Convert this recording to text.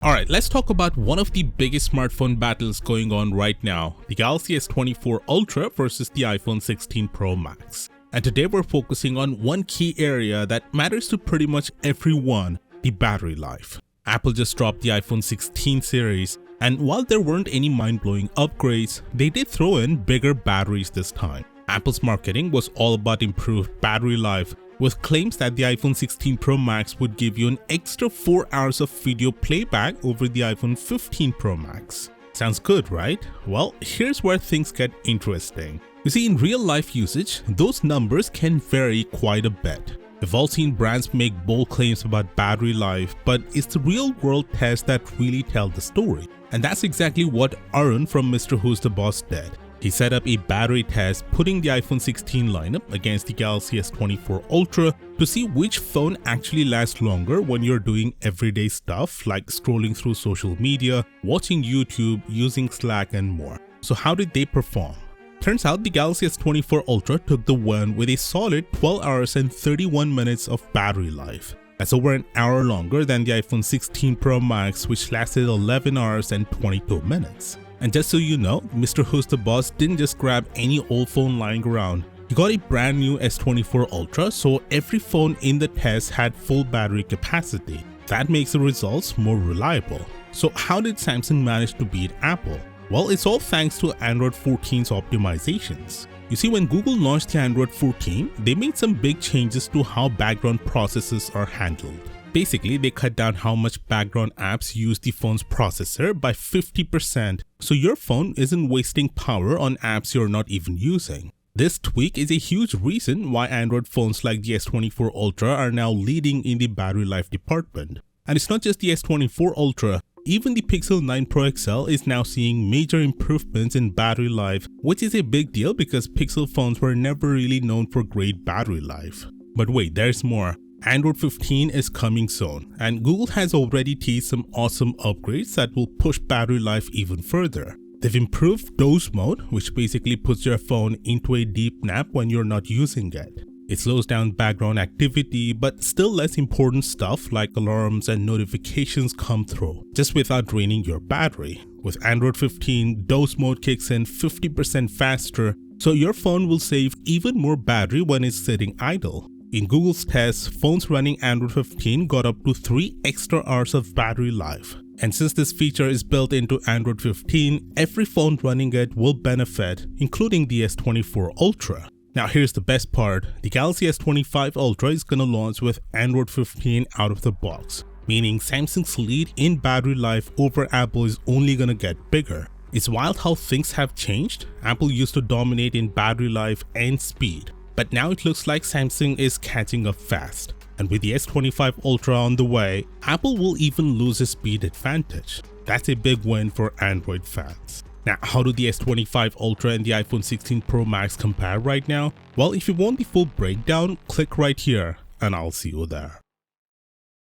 Alright, let's talk about one of the biggest smartphone battles going on right now, the Galaxy S24 Ultra versus the iPhone 16 Pro Max. And today we're focusing on one key area that matters to pretty much everyone, the battery life. Apple just dropped the iPhone 16 series, and while there weren't any mind-blowing upgrades, they did throw in bigger batteries this time. Apple's marketing was all about improved battery life, with claims that the iPhone 16 Pro Max would give you an extra 4 hours of video playback over the iPhone 15 Pro Max. Sounds good, right? Well, here's where things get interesting. You see, in real-life usage, those numbers can vary quite a bit. We've all seen brands make bold claims about battery life, but it's the real-world tests that really tell the story. And that's exactly what Arun from MrWhosetheboss did. He set up a battery test putting the iPhone 16 lineup against the Galaxy S24 Ultra to see which phone actually lasts longer when you're doing everyday stuff like scrolling through social media, watching YouTube, using Slack and more. So how did they perform? Turns out the Galaxy S24 Ultra took the win with a solid 12 hours and 31 minutes of battery life. That's over an hour longer than the iPhone 16 Pro Max, which lasted 11 hours and 22 minutes. And just so you know, MrWhosetheboss didn't just grab any old phone lying around. He got a brand new S24 Ultra, so every phone in the test had full battery capacity. That makes the results more reliable. So how did Samsung manage to beat Apple? Well, it's all thanks to Android 14's optimizations. You see, when Google launched the Android 14, they made some big changes to how background processes are handled. Basically, they cut down how much background apps use the phone's processor by 50%, so your phone isn't wasting power on apps you're not even using. This tweak is a huge reason why Android phones like the S24 Ultra are now leading in the battery life department. And it's not just the S24 Ultra, even the Pixel 9 Pro XL is now seeing major improvements in battery life, which is a big deal because Pixel phones were never really known for great battery life. But wait, there's more. Android 15 is coming soon, and Google has already teased some awesome upgrades that will push battery life even further. They've improved doze mode, which basically puts your phone into a deep nap when you're not using it. It slows down background activity, but still less important stuff like alarms and notifications come through, just without draining your battery. With Android 15, doze mode kicks in 50% faster, so your phone will save even more battery when it's sitting idle. In Google's tests, phones running Android 15 got up to 3 extra hours of battery life. And since this feature is built into Android 15, every phone running it will benefit, including the S24 Ultra. Now here's the best part, the Galaxy S25 Ultra is gonna launch with Android 15 out of the box, meaning Samsung's lead in battery life over Apple is only gonna get bigger. It's wild how things have changed. Apple used to dominate in battery life and speed. But now it looks like Samsung is catching up fast. And with the S25 Ultra on the way, Apple will even lose a speed advantage. That's a big win for Android fans. Now, how do the S25 Ultra and the iPhone 16 Pro Max compare right now? Well, if you want the full breakdown, click right here and I'll see you there.